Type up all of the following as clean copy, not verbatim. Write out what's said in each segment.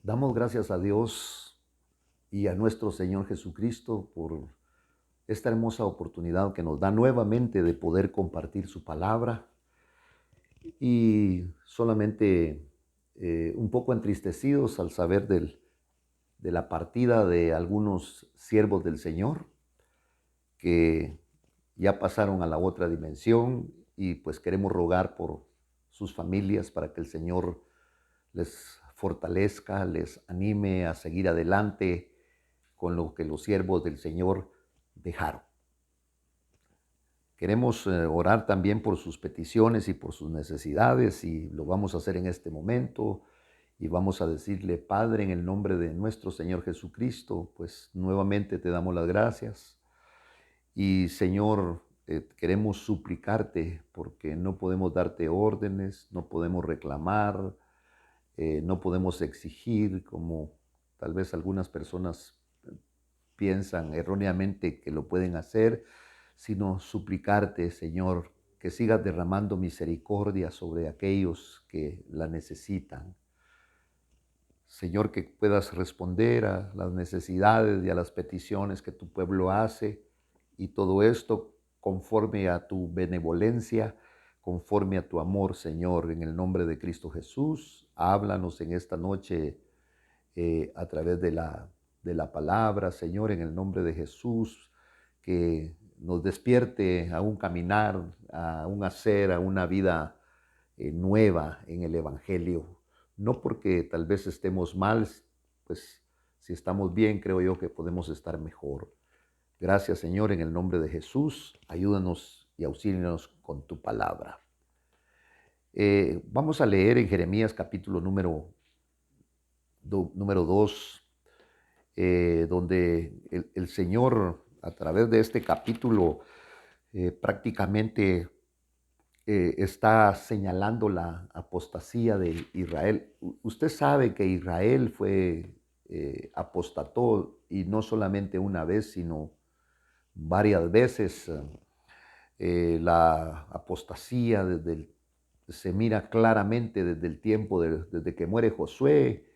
Damos gracias a Dios y a nuestro Señor Jesucristo por esta hermosa oportunidad que nos da nuevamente de poder compartir su palabra y solamente un poco entristecidos al saber de la partida de algunos siervos del Señor que ya pasaron a la otra dimensión y pues queremos rogar por sus familias para que el Señor les fortalezca, les anime a seguir adelante con lo que los siervos del Señor dejaron. Queremos orar también por sus peticiones y por sus necesidades y lo vamos a hacer en este momento y vamos a decirle, Padre, en el nombre de nuestro Señor Jesucristo, pues nuevamente te damos las gracias y Señor, queremos suplicarte porque no podemos darte órdenes, no podemos reclamar, no podemos exigir como tal vez algunas personas piensan erróneamente que lo pueden hacer, sino suplicarte, Señor, que sigas derramando misericordia sobre aquellos que la necesitan. Señor, que puedas responder a las necesidades y a las peticiones que tu pueblo hace y todo esto conforme a tu benevolencia, conforme a tu amor, Señor, en el nombre de Cristo Jesús. Háblanos en esta noche a través de la palabra, Señor, en el nombre de Jesús, que nos despierte a un caminar, a un hacer, a una vida nueva en el Evangelio. No porque tal vez estemos mal, pues si estamos bien, creo yo que podemos estar mejor. Gracias, Señor, en el nombre de Jesús. Ayúdanos y auxílianos con tu palabra. Vamos a leer en Jeremías capítulo número 2, donde el Señor, a través de este capítulo, prácticamente está señalando la apostasía de Israel. Usted sabe que Israel fue apostató y no solamente una vez, sino varias veces. La apostasía se mira claramente desde el tiempo, desde que muere Josué.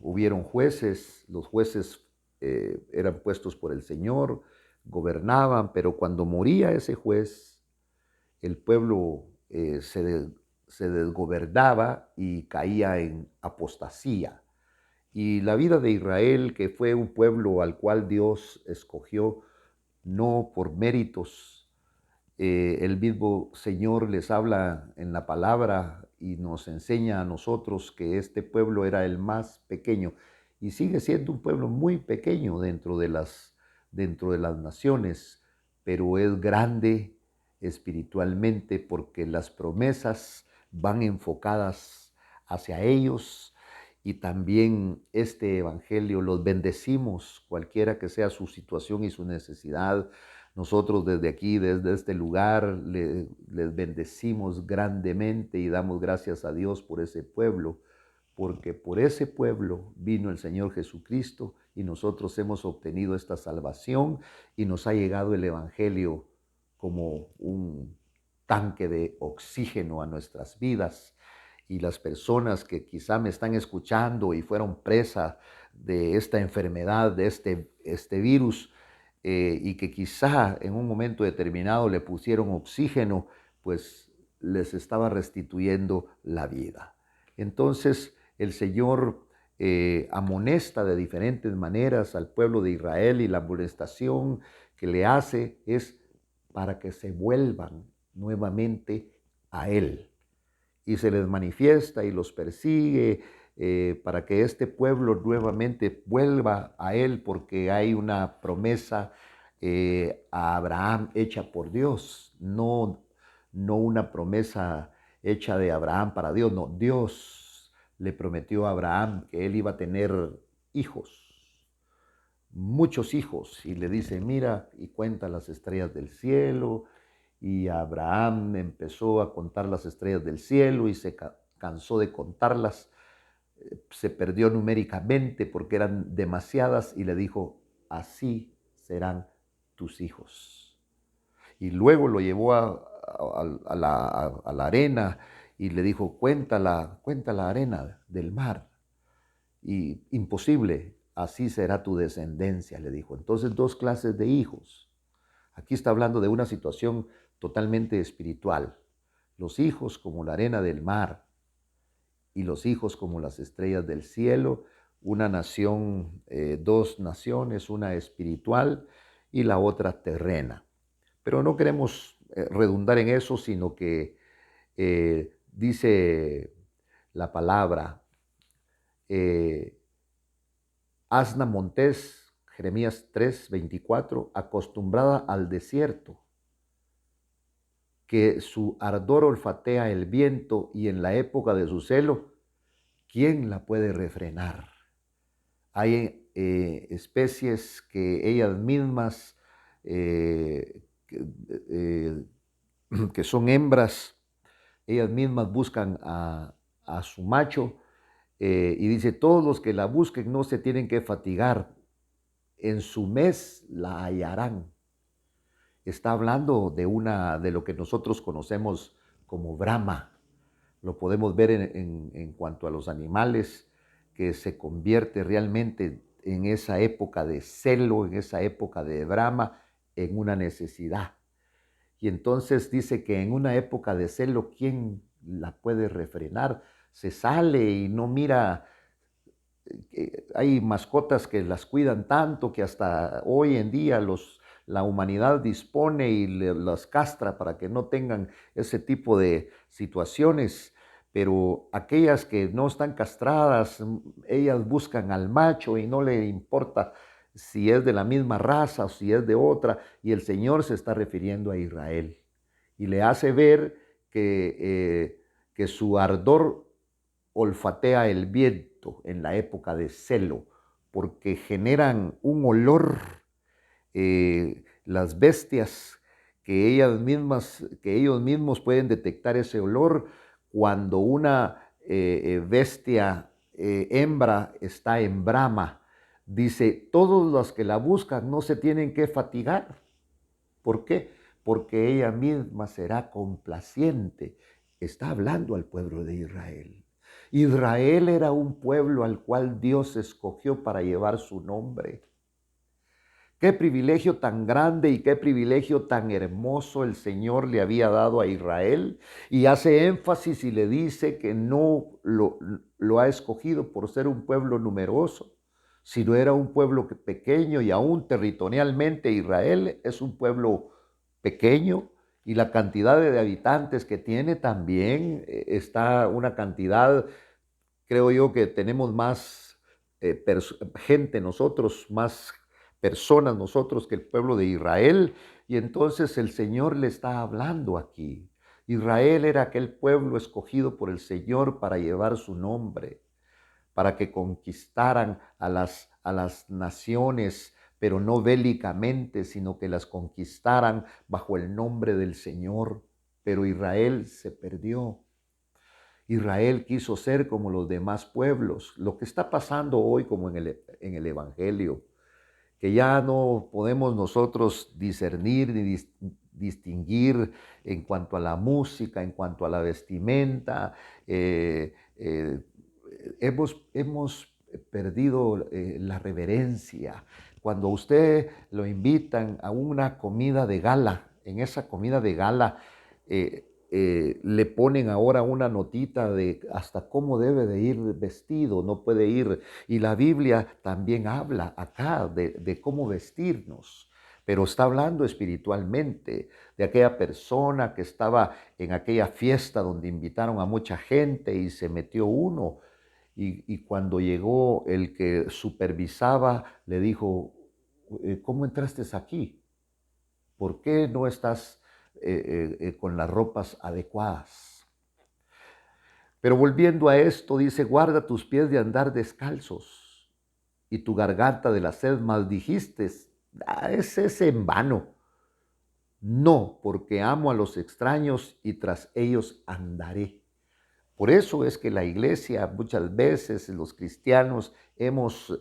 Hubieron jueces, los jueces eran puestos por el Señor, gobernaban, pero cuando moría ese juez, el pueblo se desgobernaba y caía en apostasía. Y la vida de Israel, que fue un pueblo al cual Dios escogió, no por méritos, el mismo Señor les habla en la palabra y nos enseña a nosotros que este pueblo era el más pequeño y sigue siendo un pueblo muy pequeño dentro de las naciones, pero es grande espiritualmente porque las promesas van enfocadas hacia ellos y también este evangelio los bendecimos, cualquiera que sea su situación y su necesidad. Nosotros desde aquí, desde este lugar, les bendecimos grandemente y damos gracias a Dios por ese pueblo, porque por ese pueblo vino el Señor Jesucristo y nosotros hemos obtenido esta salvación y nos ha llegado el Evangelio como un tanque de oxígeno a nuestras vidas. Y las personas que quizá me están escuchando y fueron presa de esta enfermedad, de este virus, y que quizá en un momento determinado le pusieron oxígeno, pues les estaba restituyendo la vida. Entonces el Señor amonesta de diferentes maneras al pueblo de Israel y la amonestación que le hace es para que se vuelvan nuevamente a Él. Y se les manifiesta y los persigue para que este pueblo nuevamente vuelva a Él porque hay una promesa a Abraham hecha por Dios, no una promesa hecha de Abraham para Dios, no, Dios le prometió a Abraham que él iba a tener hijos, muchos hijos, y le dice, mira y cuenta las estrellas del cielo, y Abraham empezó a contar las estrellas del cielo y se cansó de contarlas, se perdió numéricamente porque eran demasiadas y le dijo, así serán tus hijos. Y luego lo llevó a la arena y le dijo, cuenta la arena del mar. y imposible, así será tu descendencia, le dijo. Entonces, dos clases de hijos. Aquí está hablando de una situación totalmente espiritual. Los hijos como la arena del mar y los hijos como las estrellas del cielo. Una nación, dos naciones, una espiritual y la otra terrena. Pero no queremos redundar en eso, sino que dice la palabra, asna montés, Jeremías 3:24, acostumbrada al desierto, que su ardor olfatea el viento y en la época de su celo, ¿quién la puede refrenar? Hay especies que ellas mismas, eh, que son hembras, ellas mismas buscan a su macho, y dice, todos los que la busquen no se tienen que fatigar, en su mes la hallarán. Está hablando de lo que nosotros conocemos como Brahma. Lo podemos ver en cuanto a los animales, que se convierte realmente en esa época de celo, en esa época de Brahma, en una necesidad. Y entonces dice que en una época de celo, ¿quién la puede refrenar? Se sale y no mira. Hay mascotas que las cuidan tanto que hasta hoy en día la humanidad dispone y las castra para que no tengan ese tipo de situaciones, pero aquellas que no están castradas, ellas buscan al macho y no le importa si es de la misma raza o si es de otra, y el Señor se está refiriendo a Israel y le hace ver que su ardor olfatea el viento en la época de celo, porque generan un olor, las bestias, que ellos mismos pueden detectar ese olor cuando una bestia hembra está en brama. Dice, todos los que la buscan no se tienen que fatigar. ¿Por qué? Porque ella misma será complaciente. Está hablando al pueblo de Israel. Israel era un pueblo al cual Dios escogió para llevar su nombre. Qué privilegio tan grande y qué privilegio tan hermoso el Señor le había dado a Israel, y hace énfasis y le dice que no lo ha escogido por ser un pueblo numeroso, sino era un pueblo pequeño, y aún territorialmente Israel es un pueblo pequeño, y la cantidad de habitantes que tiene también está una cantidad. Creo yo que tenemos más gente nosotros, más personas nosotros que el pueblo de Israel. Y entonces el Señor le está hablando aquí. Israel era aquel pueblo escogido por el Señor para llevar su nombre, para que conquistaran a las naciones, pero no bélicamente, sino que las conquistaran bajo el nombre del Señor. Pero Israel se perdió. Israel quiso ser como los demás pueblos. Lo que está pasando hoy como en el Evangelio, que ya no podemos nosotros discernir ni distinguir en cuanto a la música, en cuanto a la vestimenta. Hemos perdido la reverencia. Cuando a usted lo invitan a una comida de gala, en esa comida de gala, le ponen ahora una notita de hasta cómo debe de ir vestido, no puede ir. Y la Biblia también habla acá de cómo vestirnos, pero está hablando espiritualmente de aquella persona que estaba en aquella fiesta donde invitaron a mucha gente y se metió uno. Y cuando llegó el que supervisaba, le dijo, ¿cómo entraste aquí? ¿Por qué no estás con las ropas adecuadas? Pero volviendo a esto, dice, guarda tus pies de andar descalzos y tu garganta de la sed maldijiste. Es en vano. No, porque amo a los extraños y tras ellos andaré. Por eso es que la iglesia, muchas veces los cristianos hemos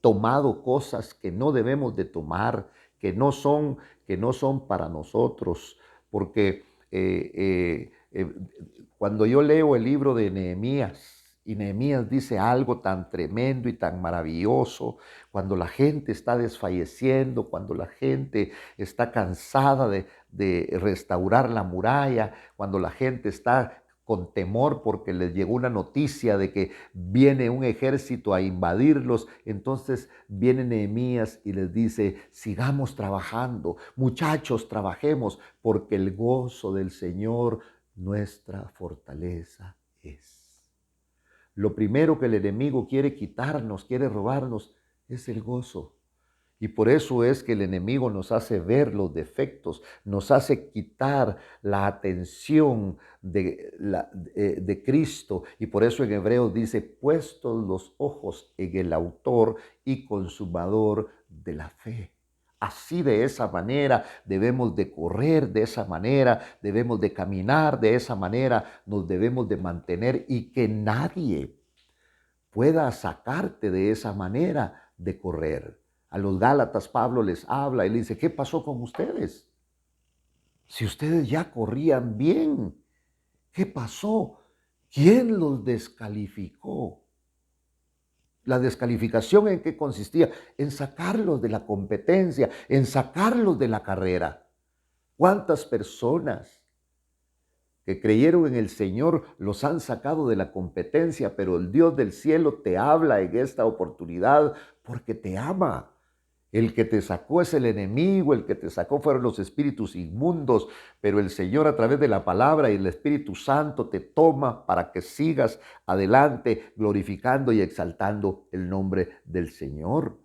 tomado cosas que no debemos de tomar, que no son para nosotros, porque cuando yo leo el libro de Nehemías Y Nehemías dice algo tan tremendo y tan maravilloso, cuando la gente está desfalleciendo, cuando la gente está cansada de restaurar la muralla, cuando la gente está con temor porque les llegó una noticia de que viene un ejército a invadirlos. Entonces viene Nehemías y les dice: sigamos trabajando, muchachos, trabajemos, porque el gozo del Señor nuestra fortaleza es. Lo primero que el enemigo quiere quitarnos, quiere robarnos, es el gozo. Y por eso es que el enemigo nos hace ver los defectos, nos hace quitar la atención de Cristo. Y por eso en Hebreos dice: puestos los ojos en el autor y consumador de la fe. Así, de esa manera debemos de correr, de esa manera debemos de caminar, de esa manera nos debemos de mantener, y que nadie pueda sacarte de esa manera de correr. A los Gálatas Pablo les habla y les dice: ¿qué pasó con ustedes? Si ustedes ya corrían bien, ¿qué pasó? ¿Quién los descalificó? La descalificación, ¿en qué consistía? En sacarlos de la competencia, en sacarlos de la carrera. ¿Cuántas personas que creyeron en el Señor los han sacado de la competencia? Pero el Dios del cielo te habla en esta oportunidad porque te ama. El que te sacó es el enemigo, el que te sacó fueron los espíritus inmundos, pero el Señor, a través de la palabra y el Espíritu Santo, te toma para que sigas adelante glorificando y exaltando el nombre del Señor.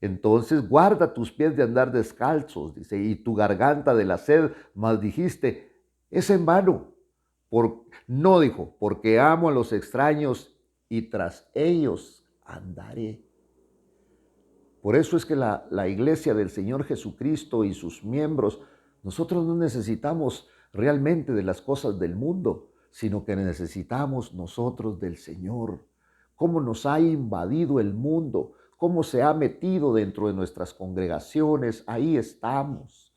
Entonces guarda tus pies de andar descalzos, dice, y tu garganta de la sed, mas dijiste: es en vano. No dijo: porque amo a los extraños y tras ellos andaré. Por eso es que la iglesia del Señor Jesucristo y sus miembros, nosotros no necesitamos realmente de las cosas del mundo, sino que necesitamos nosotros del Señor. Cómo nos ha invadido el mundo, cómo se ha metido dentro de nuestras congregaciones, ahí estamos.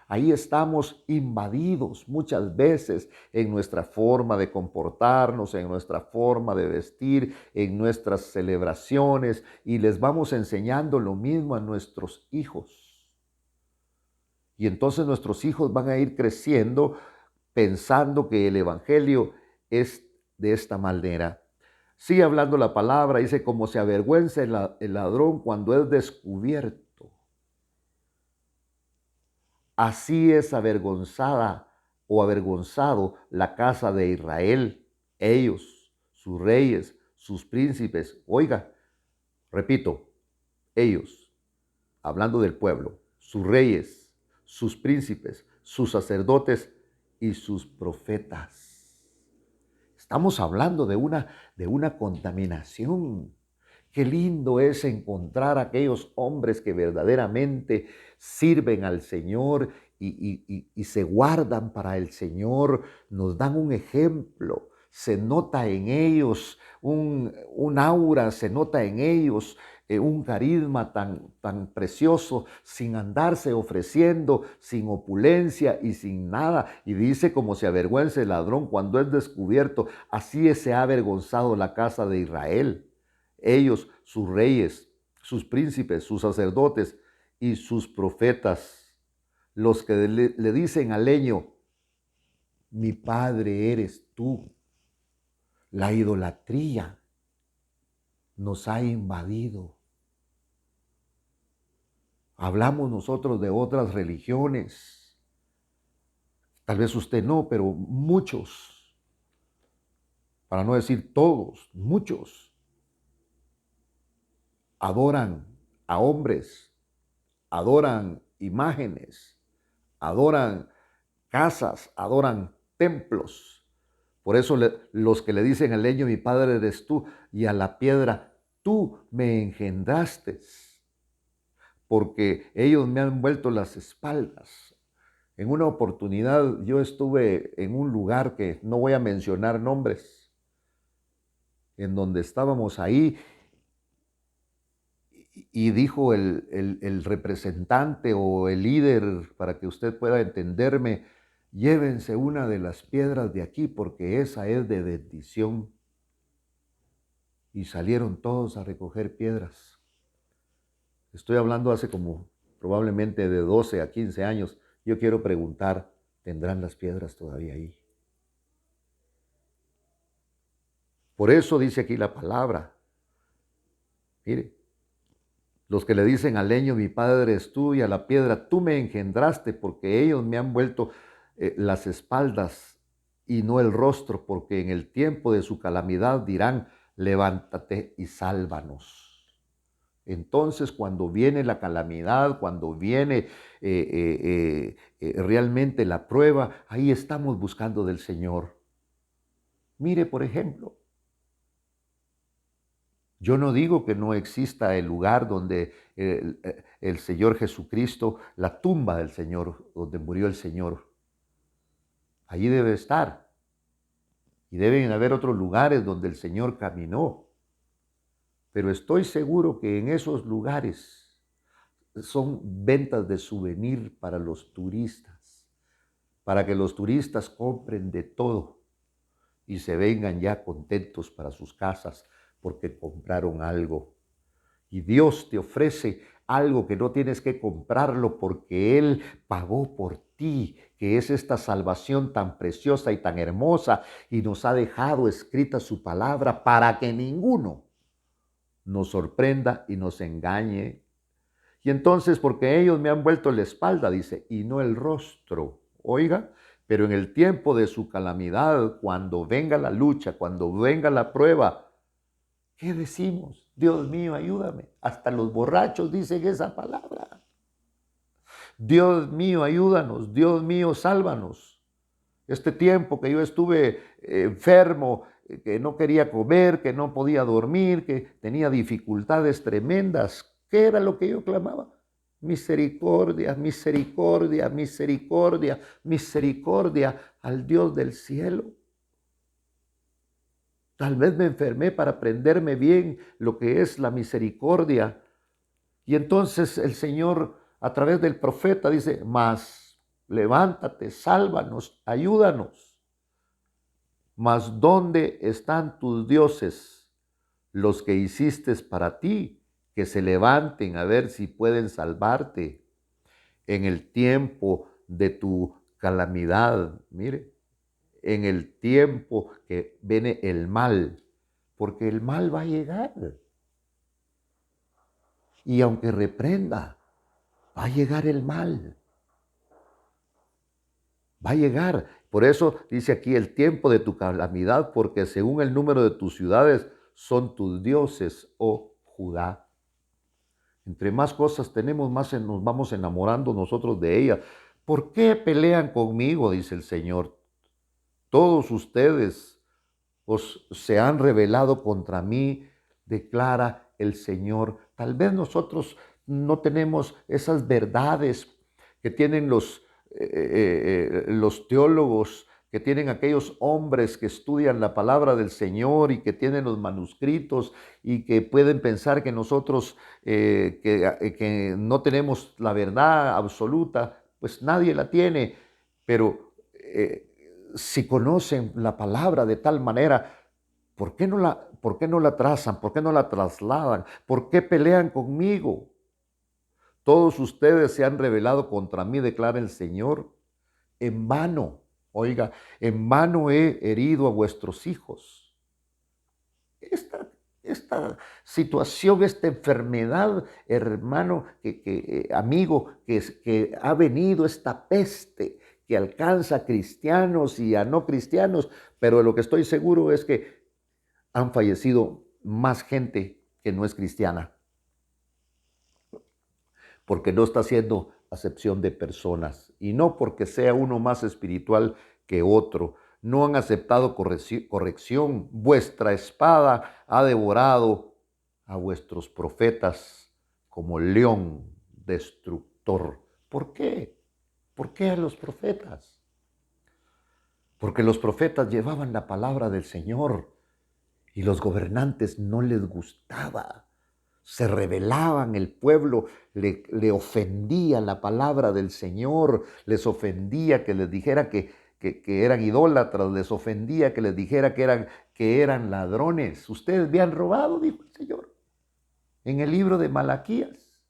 Ahí estamos invadidos muchas veces en nuestra forma de comportarnos, en nuestra forma de vestir, en nuestras celebraciones, y les vamos enseñando lo mismo a nuestros hijos. Y entonces nuestros hijos van a ir creciendo pensando que el evangelio es de esta manera. Sigue hablando la palabra, dice: como se avergüenza el ladrón cuando es descubierto, así es avergonzada o avergonzado la casa de Israel, ellos, sus reyes, sus príncipes. Oiga, repito, ellos, hablando del pueblo, sus reyes, sus príncipes, sus sacerdotes y sus profetas. Estamos hablando de una contaminación. Qué lindo es encontrar aquellos hombres que verdaderamente sirven al Señor y se guardan para el Señor, nos dan un ejemplo, se nota en ellos un aura, se nota en ellos un carisma tan precioso, sin andarse ofreciendo, sin opulencia y sin nada. Y dice: como se avergüenza el ladrón cuando es descubierto, así se ha avergonzado la casa de Israel. Ellos, sus reyes, sus príncipes, sus sacerdotes y sus profetas, los que le dicen al leño: mi padre eres tú. La idolatría nos ha invadido. Hablamos nosotros de otras religiones. Tal vez usted no, pero muchos, para no decir todos, muchos, adoran a hombres, adoran imágenes, adoran casas, adoran templos. Por eso los que le dicen al leño: mi padre eres tú, y a la piedra: tú me engendraste, porque ellos me han vuelto las espaldas. En una oportunidad yo estuve en un lugar que no voy a mencionar nombres, en donde estábamos ahí, y dijo el representante o el líder, para que usted pueda entenderme: llévense una de las piedras de aquí porque esa es de bendición. y salieron todos a recoger piedras. Estoy hablando hace como probablemente de 12 a 15 años. Yo quiero preguntar, ¿tendrán las piedras todavía ahí? Por eso dice aquí la palabra. Mire, los que le dicen al leño, mi padre es tú, y a la piedra, tú me engendraste, porque ellos me han vuelto las espaldas y no el rostro, porque en el tiempo de su calamidad dirán, levántate y sálvanos. Entonces, cuando viene la calamidad, cuando viene realmente la prueba, ahí estamos buscando del Señor. Mire, por ejemplo, yo no digo que no exista el lugar donde el Señor Jesucristo, la tumba del Señor, donde murió el Señor. Allí debe estar. Y deben haber otros lugares donde el Señor caminó. Pero estoy seguro que en esos lugares son ventas de souvenir para los turistas, para que los turistas compren de todo y se vengan ya contentos para sus casas porque compraron algo. Y Dios te ofrece algo que no tienes que comprarlo porque Él pagó por ti, que es esta salvación tan preciosa y tan hermosa, y nos ha dejado escrita su palabra para que ninguno nos sorprenda y nos engañe. Y entonces, porque ellos me han vuelto la espalda, dice, y no el rostro. Oiga, pero en el tiempo de su calamidad, cuando venga la lucha, cuando venga la prueba, ¿qué decimos? Dios mío, ayúdame. Hasta los borrachos dicen esa palabra. Dios mío, ayúdanos. Dios mío, sálvanos. Este tiempo que yo estuve enfermo, que no quería comer, que no podía dormir, que tenía dificultades tremendas, ¿qué era lo que yo clamaba? Misericordia, misericordia, misericordia, misericordia al Dios del cielo. Tal vez me enfermé para aprenderme bien lo que es la misericordia. Y entonces el Señor, a través del profeta, dice, mas levántate, sálvanos, ayúdanos. Mas ¿dónde están tus dioses, los que hiciste para ti, que se levanten a ver si pueden salvarte en el tiempo de tu calamidad? Mire, en el tiempo que viene el mal, porque el mal va a llegar. Y aunque reprenda, va a llegar el mal. Va a llegar. Por eso dice aquí el tiempo de tu calamidad, porque según el número de tus ciudades son tus dioses, oh Judá. Entre más cosas tenemos, más nos vamos enamorando nosotros de ellas. ¿Por qué pelean conmigo? Dice el Señor. Todos ustedes se han rebelado contra mí, declara el Señor. Tal vez nosotros no tenemos esas verdades que tienen los teólogos, que tienen aquellos hombres que estudian la palabra del Señor y que tienen los manuscritos y que pueden pensar que nosotros que no tenemos la verdad absoluta, pues nadie la tiene, pero si conocen la palabra de tal manera, ¿por qué no la trazan? ¿Por qué no la trasladan? ¿Por qué pelean conmigo? Todos ustedes se han rebelado contra mí, declara el Señor. En vano, oiga, en vano he herido a vuestros hijos. Esta situación, esta enfermedad, hermano, amigo, que ha venido esta peste que alcanza a cristianos y a no cristianos, pero lo que estoy seguro es que han fallecido más gente que no es cristiana, porque no está haciendo acepción de personas y no porque sea uno más espiritual que otro. No han aceptado corrección. Vuestra espada ha devorado a vuestros profetas como león destructor. ¿Por qué? ¿Por qué a los profetas? Porque los profetas llevaban la palabra del Señor y los gobernantes no les gustaba. Se rebelaban, el pueblo le ofendía la palabra del Señor, les ofendía que les dijera que que eran idólatras, les ofendía que les dijera que eran ladrones. Ustedes me han robado, dijo el Señor en el libro de Malaquías.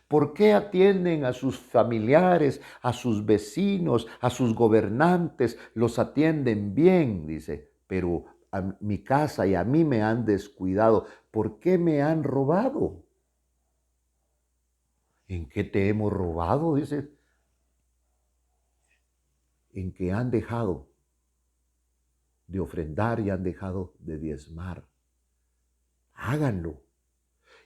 ¿Por qué atienden a sus familiares, a sus vecinos, a sus gobernantes? Los atienden bien, dice, pero a mi casa y a mí me han descuidado. ¿Por qué me han robado? ¿En qué te hemos robado? Dice, en que han dejado de ofrendar y han dejado de diezmar. Háganlo.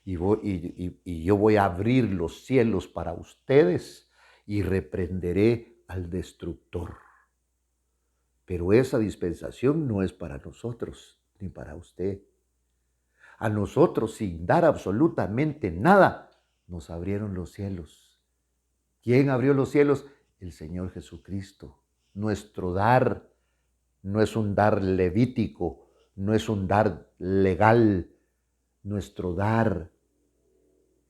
Y yo voy a abrir los cielos para ustedes y reprenderé al destructor. Pero esa dispensación no es para nosotros, ni para usted. A nosotros, sin dar absolutamente nada, nos abrieron los cielos. ¿Quién abrió los cielos? El Señor Jesucristo. Nuestro dar no es un dar levítico, no es un dar legal. Nuestro dar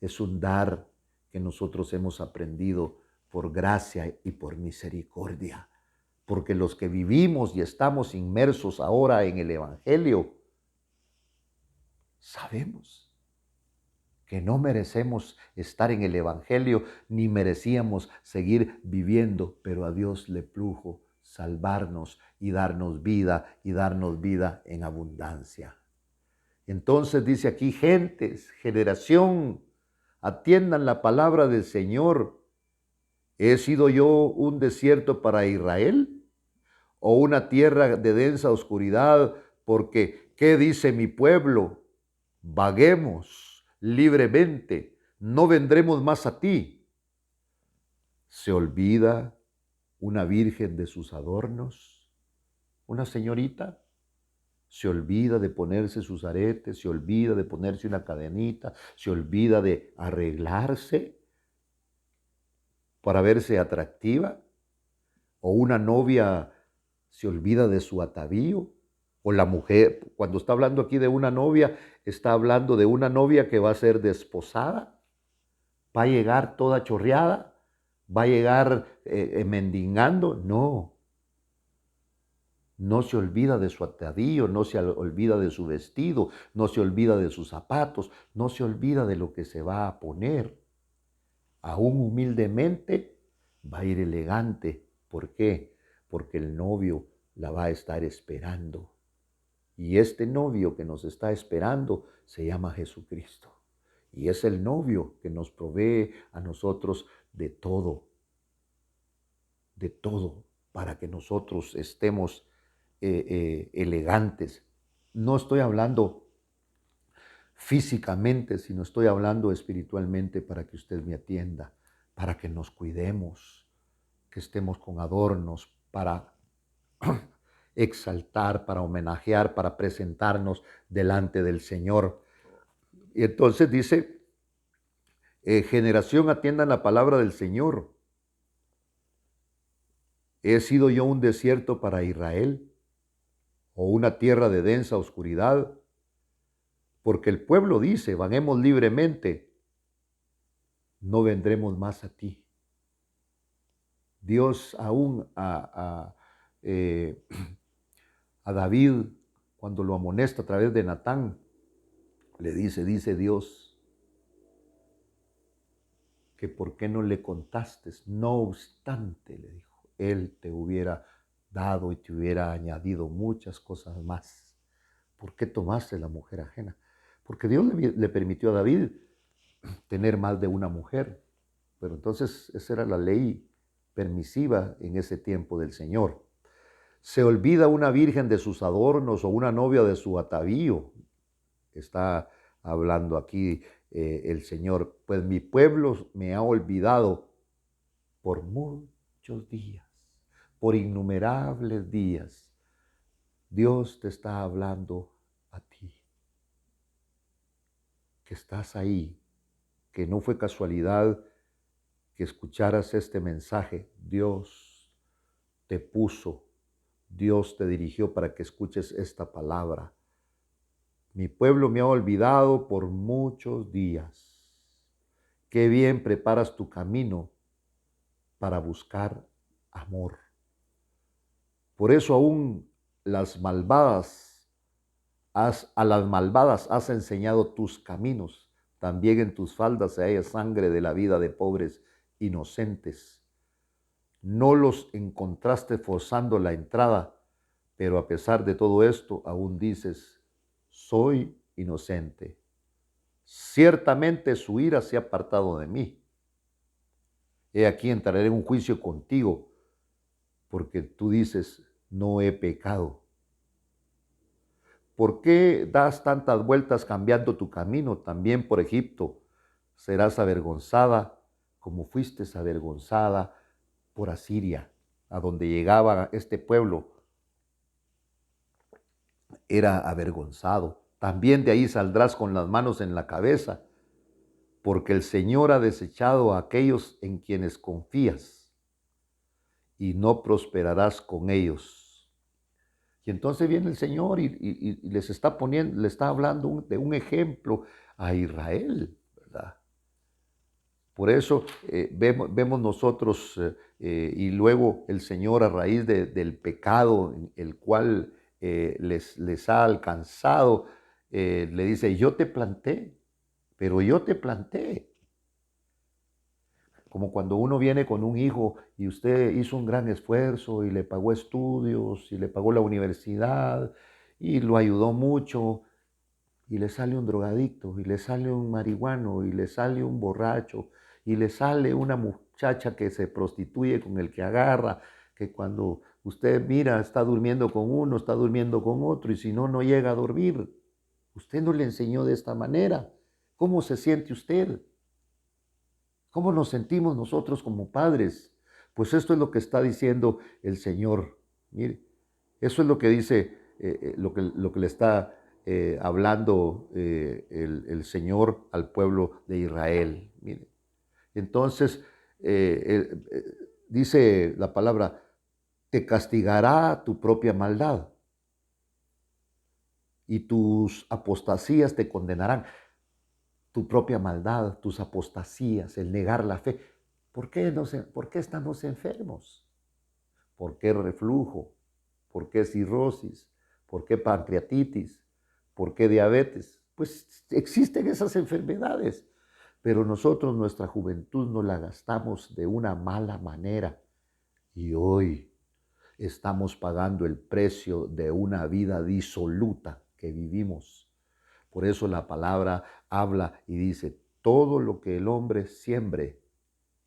es un dar que nosotros hemos aprendido por gracia y por misericordia. Porque los que vivimos y estamos inmersos ahora en el Evangelio, sabemos que no merecemos estar en el Evangelio, ni merecíamos seguir viviendo, pero a Dios le plujo salvarnos y darnos vida en abundancia. Entonces dice aquí, gentes, generación, atiendan la palabra del Señor. ¿He sido yo un desierto para Israel o una tierra de densa oscuridad? Porque, ¿qué dice mi pueblo? Vaguemos libremente, no vendremos más a ti. ¿Se olvida una virgen de sus adornos? ¿Una señorita? Se olvida de ponerse sus aretes, se olvida de ponerse una cadenita, se olvida de arreglarse para verse atractiva. O una novia se olvida de su atavío. O la mujer, cuando está hablando aquí de una novia, está hablando de una novia que va a ser desposada, va a llegar toda chorreada, va a llegar mendigando. No, no se olvida de su atavío, no se olvida de su vestido, no se olvida de sus zapatos, no se olvida de lo que se va a poner. Aún humildemente va a ir elegante. ¿Por qué? Porque el novio la va a estar esperando. Y este novio que nos está esperando se llama Jesucristo. Y es el novio que nos provee a nosotros de todo, para que nosotros estemos elegantes. No estoy hablando físicamente, sino estoy hablando espiritualmente para que usted me atienda, para que nos cuidemos, que estemos con adornos para exaltar, para homenajear, para presentarnos delante del Señor. Y entonces dice, generación, atiendan la palabra del Señor. ¿He sido yo un desierto para Israel o una tierra de densa oscuridad? Porque el pueblo dice, vaguemos libremente, no vendremos más a ti. Dios aún a David, cuando lo amonesta a través de Natán, le dice Dios, que por qué no le contaste. No obstante, le dijo, él te hubiera dado y te hubiera añadido muchas cosas más. ¿Por qué tomaste la mujer ajena? Porque Dios le permitió a David tener más de una mujer. Pero entonces esa era la ley permisiva en ese tiempo del Señor. Se olvida una virgen de sus adornos o una novia de su atavío. Está hablando aquí el Señor. Pues mi pueblo me ha olvidado por muchos días, por innumerables días. Dios te está hablando a ti, que estás ahí, que no fue casualidad que escucharas este mensaje. Dios te puso, Dios te dirigió para que escuches esta palabra. Mi pueblo me ha olvidado por muchos días. Qué bien preparas tu camino para buscar amor. Por eso aún las malvadas, a las malvadas has enseñado tus caminos. También en tus faldas se halla sangre de la vida de pobres inocentes. No los encontraste forzando la entrada, pero a pesar de todo esto, aún dices, soy inocente. Ciertamente su ira se ha apartado de mí. He aquí entraré en un juicio contigo, porque tú dices, no he pecado. ¿Por qué das tantas vueltas cambiando tu camino? También por Egipto serás avergonzada, como fuiste avergonzada por Asiria, a donde llegaba este pueblo, era avergonzado. También de ahí saldrás con las manos en la cabeza, porque el Señor ha desechado a aquellos en quienes confías, y no prosperarás con ellos. Y entonces viene el Señor y les está poniendo, le está hablando de un ejemplo a Israel, ¿verdad? Por eso vemos nosotros, y luego el Señor a raíz del pecado, el cual les ha alcanzado, le dice, yo te planté, pero yo te planté. Como cuando uno viene con un hijo y usted hizo un gran esfuerzo y le pagó estudios y le pagó la universidad y lo ayudó mucho y le sale un drogadicto y le sale un marihuano y le sale un borracho y le sale una muchacha que se prostituye con el que agarra, que cuando usted mira está durmiendo con uno, está durmiendo con otro y si no, no llega a dormir. Usted no le enseñó de esta manera. ¿Cómo se siente usted? ¿Cómo nos sentimos nosotros como padres? Pues esto es lo que está diciendo el Señor. Mire, eso es lo que dice, lo que le está hablando el Señor al pueblo de Israel. Mire, entonces, dice la palabra, te castigará tu propia maldad y tus apostasías te condenarán. Tu propia maldad, tus apostasías, el negar la fe. ¿Por qué estamos enfermos? ¿Por qué reflujo? ¿Por qué cirrosis? ¿Por qué pancreatitis? ¿Por qué diabetes? Pues existen esas enfermedades, pero nosotros nuestra juventud nos la gastamos de una mala manera y hoy estamos pagando el precio de una vida disoluta que vivimos. Por eso la palabra habla y dice, todo lo que el hombre siembre,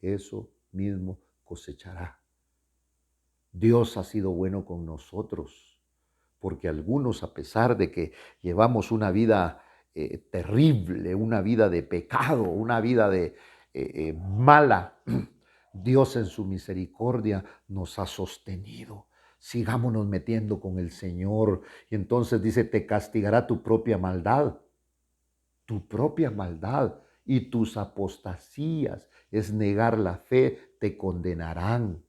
eso mismo cosechará. Dios ha sido bueno con nosotros, porque algunos, a pesar de que llevamos una vida terrible, una vida de pecado, una vida de mala, Dios en su misericordia nos ha sostenido. Sigámonos metiendo con el Señor. Y entonces dice, te castigará tu propia maldad. Tu propia maldad y tus apostasías, es negar la fe, te condenarán.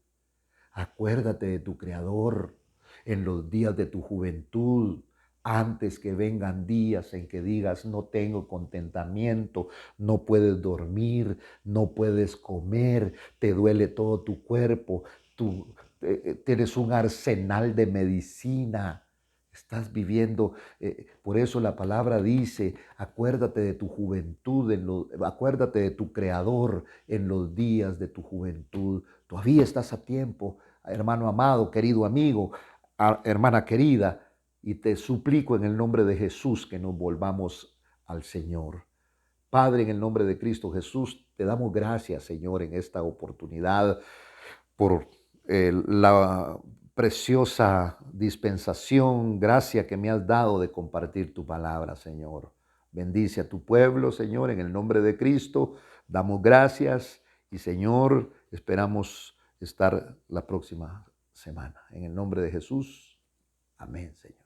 Acuérdate de tu Creador en los días de tu juventud, antes que vengan días en que digas, no tengo contentamiento, no puedes dormir, no puedes comer, te duele todo tu cuerpo, tú tienes un arsenal de medicina. Estás viviendo, por eso la palabra dice, acuérdate de tu juventud, acuérdate de tu Creador en los días de tu juventud. Todavía estás a tiempo, hermano amado, querido amigo, hermana querida, y te suplico en el nombre de Jesús que nos volvamos al Señor. Padre, en el nombre de Cristo Jesús, te damos gracias, Señor, en esta oportunidad por la preciosa dispensación, gracia que me has dado de compartir tu palabra, Señor. Bendice a tu pueblo, Señor, en el nombre de Cristo. Damos gracias y, Señor, esperamos estar la próxima semana. En el nombre de Jesús. Amén, Señor.